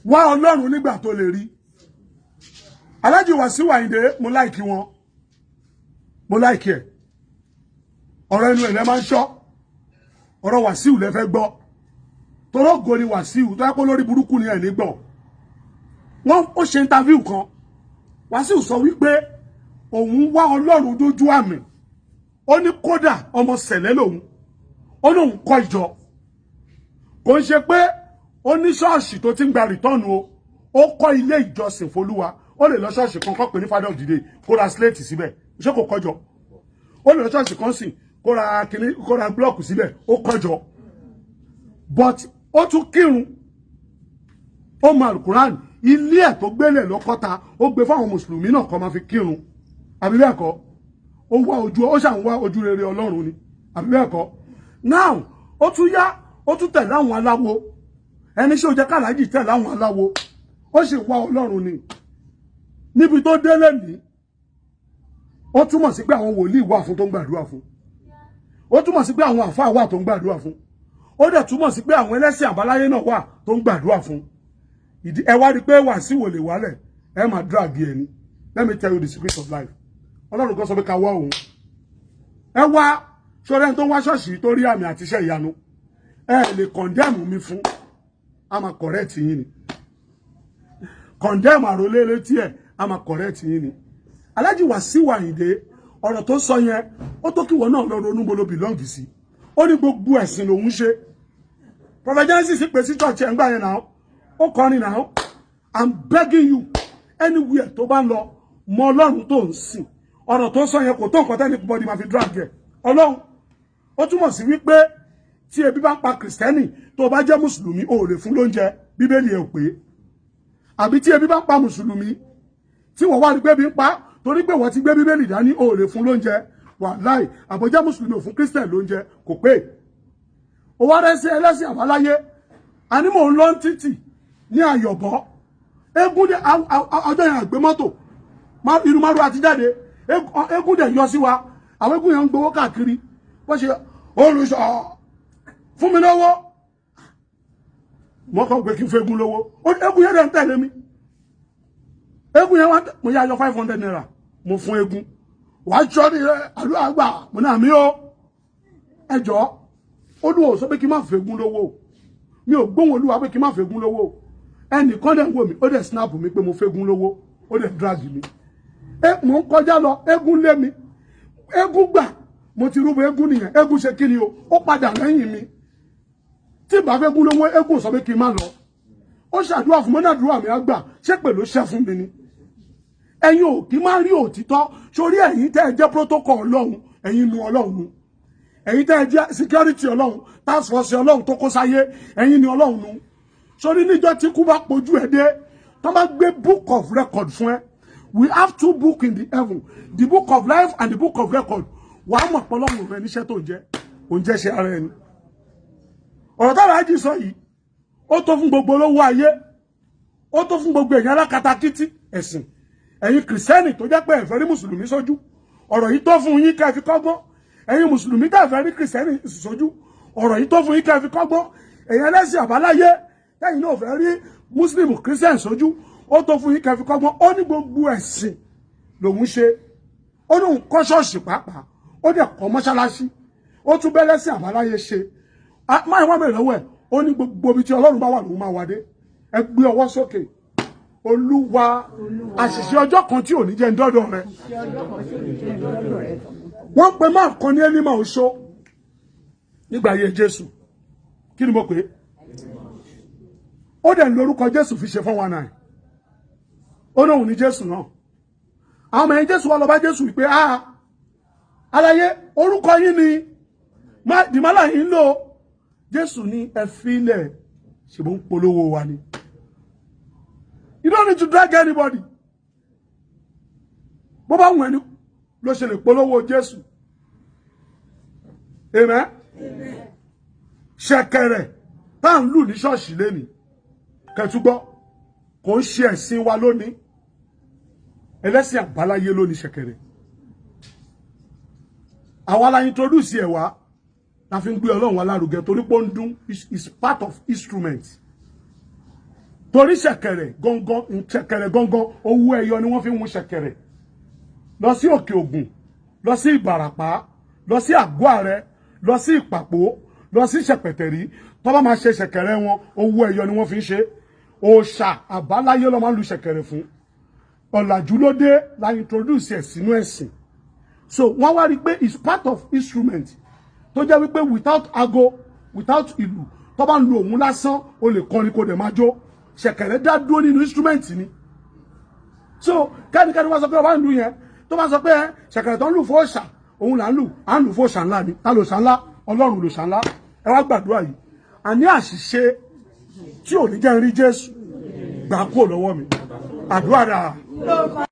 wá Ọlọ́run nígbà tó lè rí. Alh.Wasiu Ayinde mo like wọn, mo like ẹ. Ọ̀rọ̀ ẹnu ẹ̀ lẹ́ máa ń ṣọ́, ọ̀rọ̀ Wasiu lẹ fẹ́ gbọ́. Toro go ni Wasiu tó yẹ kó lórí burúkú ni ẹ̀ ní gbọ́. Wọ́n ó ṣe interview kan. Wasiu sọ wípé òun wá Ọlọ́run dójú àmì. Ó ní kódà ọmọ sẹ̀lẹ̀ lòun. Ó lóun kọ́ ìjọ. Kò ń ṣe pé ó ní ṣọ́ọ̀ṣì tó ti ń gba return o. Ó kọ́ ilé ìjọsìn f'Olúwa. Ó lè lọ ṣọ́ọ̀ṣì kan kó pè ní Father of the Day kó ra slate síbẹ̀. Ṣé kò kọjọ? Ó lè lọ ṣọ́ọ̀ṣì kan sìn kó ra kíní kó ra block síbẹ̀. Ó kọjọ. But ó tún kírun. Ó mọ Al-Quran. Ilé ẹ̀ tó gbélé lọ́kọ́ta ó gbé fáwọn mùsùlùmí náà kó máa fi kírun. Àbí bẹ́ẹ̀ kọ́? Ó ṣàn wá ojú rere Ọlọ́run ni. Àbí bẹ́ẹ̀ kọ́? Now ó tún yá ó tún tẹ̀lé àwọn aláwo. Ẹni ṣé ó jẹ́ kàlájì tẹ̀lé àwọn aláwo. Ó sì wá Ọlọ́run ni. Níbi tó délé ní ó túmọ̀ sí pé àwọn wòlíì wà fún tó ń gbàdúrà fún. Ó túmọ̀ sí pé àwọn àfáà wà tó ń gbàdúrà fún. Ó dẹ̀ túmọ̀ sí pé àwọn ẹlẹ́sìn àbáláyé náà wà tó ń gbàdúrà fún. Ẹ wá rí pé Wasiu lè wálẹ̀ ẹ máa drag ẹni. Let me tell you the secret of life. Ọlọ́run kan sọ pé ká wá òun. Ẹ wá ṣọ́rẹ́ ẹni tó ń wá ṣọ́ọ̀ṣì tó rí àmì àti iṣẹ́ ìyanu. Ẹ lè condemn mi fún. A máa correct yín ni. Condemn àròlé létí ẹ̀ a máa correct yín ni. Alh.Wasiu Ayinde ọ̀rọ̀ tó sọ yẹn ó tó kí wọn náà lọ ronú bolo belong sí. Ó ní gbogbo ẹ̀sìn lòun ṣe. Prophet Genesis pè sí church ẹ̀ ń gbà yẹn náà. Ó kọrin náà. I'm begging you anywhere tó bá lọ mọ Ọlọ́run tó ń sìn. Ọ̀rọ̀ tó sọ yẹn kò tó nǹkan tẹ́lẹ̀ anybody máa fi drag ẹ̀. Ọlọ́run ó túmọ̀ sí wípé tí ebi bá ń pa Kristẹni tó bá jẹ́ Mùsùlùmí ó lè fún lóúnjẹ Bíbélì ẹ̀ ò pé. Àbí tí ebi bá ń pa Mùsùlùmí tí wọ́n wá rí pé bí ń pa torí pé wọ́n ti gbé Bíbélì dání ó lè fún lóúnjẹ. Wàláì àbọ̀jẹ́ Mùsùlùmí ò fún Kristẹni lóúnjẹ kò pé. Ó wá rẹ́ sí ẹlẹ́sìn àbáláyé àní mò ń lọ títì ní Àyọ̀bọ̀ eégún dé ọjọ́ yẹn àgbé mọ́tò irú márùn àti jáde eégún dẹ̀ yọ sí wa àwọn eégún yẹn ń gbowó káàkiri wọ́n ṣe olùṣọ́ fún mi lọ́wọ́ mọ́ kàn pé kí n fẹ́ eégún lọ́wọ́ eégún yẹn dẹ̀ ń tẹ̀lé mi eégún yẹn wá mo yá yọ 500 naira mo fún eégún wàá jọ ní àdúrà gbà mo náà mi ó ẹjọ́ Olúwa sọ pé kí n má fẹ́ eégún lọ́wọ́ mi ò gbóhùn Olúwa pé kí n má fẹ́ eégún lọ́wọ́ ẹnìkan dẹ̀ ń wò mí ó dẹ̀ snap mi pé mo fẹ́ eégún lọ́wọ́ ó dẹ̀ drag mi mo ń kọjá lọ eégún lé mi eégún gbà mo ti rúbọ eégún nìyẹn eégún ṣe kí ni o ó padà lẹ́yìn mi tí bá fẹ́ eégún lọ́wọ́ eégún sọ pé kí n má lọ ó ṣàdúrà fún mi náà àdúrà mi á gbà ṣé pè ló ṣẹ́ fún mi ni ẹ̀yin ò kí má rí òtítọ́ sórí ẹ̀yin tẹ́ ẹ jẹ́ protocol Ọlọ́run ẹ̀yin nu Ọlọ́run ẹ̀yin tẹ́ ẹ jẹ́ security Ọlọ́run task force Ọlọ́run tó kó sáyé ẹ̀yin ni Ọlọ́run nu sórí níjọ́ tí kú bá pojú ẹ̀ dé tó bá gbé book of record fún ẹ we have two books in the heaven the book of life and the book of record wàá mọ̀ pọ́lọ́mù rẹ níṣẹ́ tó ń jẹ́ òun jẹ́ ṣe ara ẹni ọ̀rọ̀ táwọn àjì sọ yìí ó tó fún gbogbo olówó ayé ó tó fún gbogbo èèyàn alákatakítí ẹ̀sìn ẹ̀yin kìrìsìtẹ́nì tó jẹ́ pé ẹ fẹ́ rí mùsùlùmí sójú ọ̀rọ̀ yìí tó fún yín ká fi kọ́gbọ́n ẹ̀yin mùsùlùmí tẹ́ fẹ́ rí kìrìsìtẹ́nì sójú ọ̀rọ̀ yìí tó fún yín ká fi kọ́gbọ́n ẹ̀yin ẹlẹ́sìn àbáláyé tẹ́yin náà fẹ́ rí mùsùlùmí kìrìsìtẹ́nì sójú ó tó fún yín ká fi kọ́gbọ́n ó ní gbogbo ẹ̀sìn lòun ṣe ó ní òun kọ́ ṣọ́ọ̀ṣì pàápàá ó dẹ̀ kọ́ mọ́ṣáláṣí ó tún bẹ́ lẹ́sìn àbáláyé ṣe máa wá bẹ̀rẹ̀ lọ́wọ́ ẹ̀ ó ní gbogbo ibi tí Ọlọ́run bá wà lòun máa wà dé ẹ gbé ọwọ́ sókè Olúwa àṣìṣe ọjọ́ kan tí ò ní jẹ́ ń dọ́dọ̀ rẹ wọ́n pe máa kan ní ẹni máa ń ṣó nígbà ayé Jésù kí ni mo pè é ó dẹ̀ ń lórúkọ Jésù fi ṣe 419 ó náà ní Jésù náà àwọn ọmọ ẹ̀yìn Jésù wà lọ bá Jésù wípé aláyé orúkọ yín ni dìmálà yín lò Jésù ní ẹ fílẹ̀ ṣùgbọ́n polówó wa ni you don't need to drag anybody bó bá wù ẹni ló ṣe lè polówó Jésù amen ṣẹ̀kẹ̀rẹ̀ tá ń lù ní ṣọ́ọ̀ṣì lẹ́ni kẹtùgbọ́ kò ń ṣe ẹ̀sìn wa lónìí ẹlẹ́sìn àbáláyé lónìí ṣẹ̀kẹ̀rẹ̀ àwa la introduce ẹ̀ wá la fi ń gbé Ọlọ́run wa lárugẹ torí pé ó ń dún is part of instrument. Torí ṣẹ̀kẹ̀rẹ̀ gangan owó ẹyọ ni wọ́n fi ń mú ṣẹ̀kẹ̀rẹ̀ lọ sí Òkè Ògùn, lọ sí Ìbàràpá, lọ sí Àgọ́ Àrẹ, lọ sí Ìpàpó, lọ sí Ṣẹ̀pẹ̀tẹ̀rí. Tó bá máa ṣe ṣẹ̀kẹ̀rẹ̀ wọn owó ẹyọ ni wọ́n fi ń ṣe. Òòṣà àbáláyé ló máa ń lu ṣẹ̀kẹ̀rẹ̀ fún. Ọ̀làjú ló dé la introduce ẹ̀ sínú ẹ̀sìn. So wọ́n wá rí pé it's part of instrument tó jẹ́ wípé without ago, without ìlù, tó bá ń lu òun lásán o lè kọrin kó dẹ̀ máa jó. Ṣẹ̀kẹ̀rẹ̀ dá dúró nínú instrument ni. So kẹ́nikẹ́ni wá sọ pé ọba ń lu yẹn tó bá sọ pé ṣẹ̀kẹ̀rẹ̀ tó ń lù fún òòṣà òun là ń lù à ń lù fún òòṣà ńlá ni. Ta ló òòṣà ńlá? Ọlọ́run lòòṣà ńlá. Ẹ wá gbàdúrà yìí. Àní àṣìṣe tí ò ní jẹ́ rí Jésù gbà kúrò lọ́wọ́ mi. Àdúrà dáa.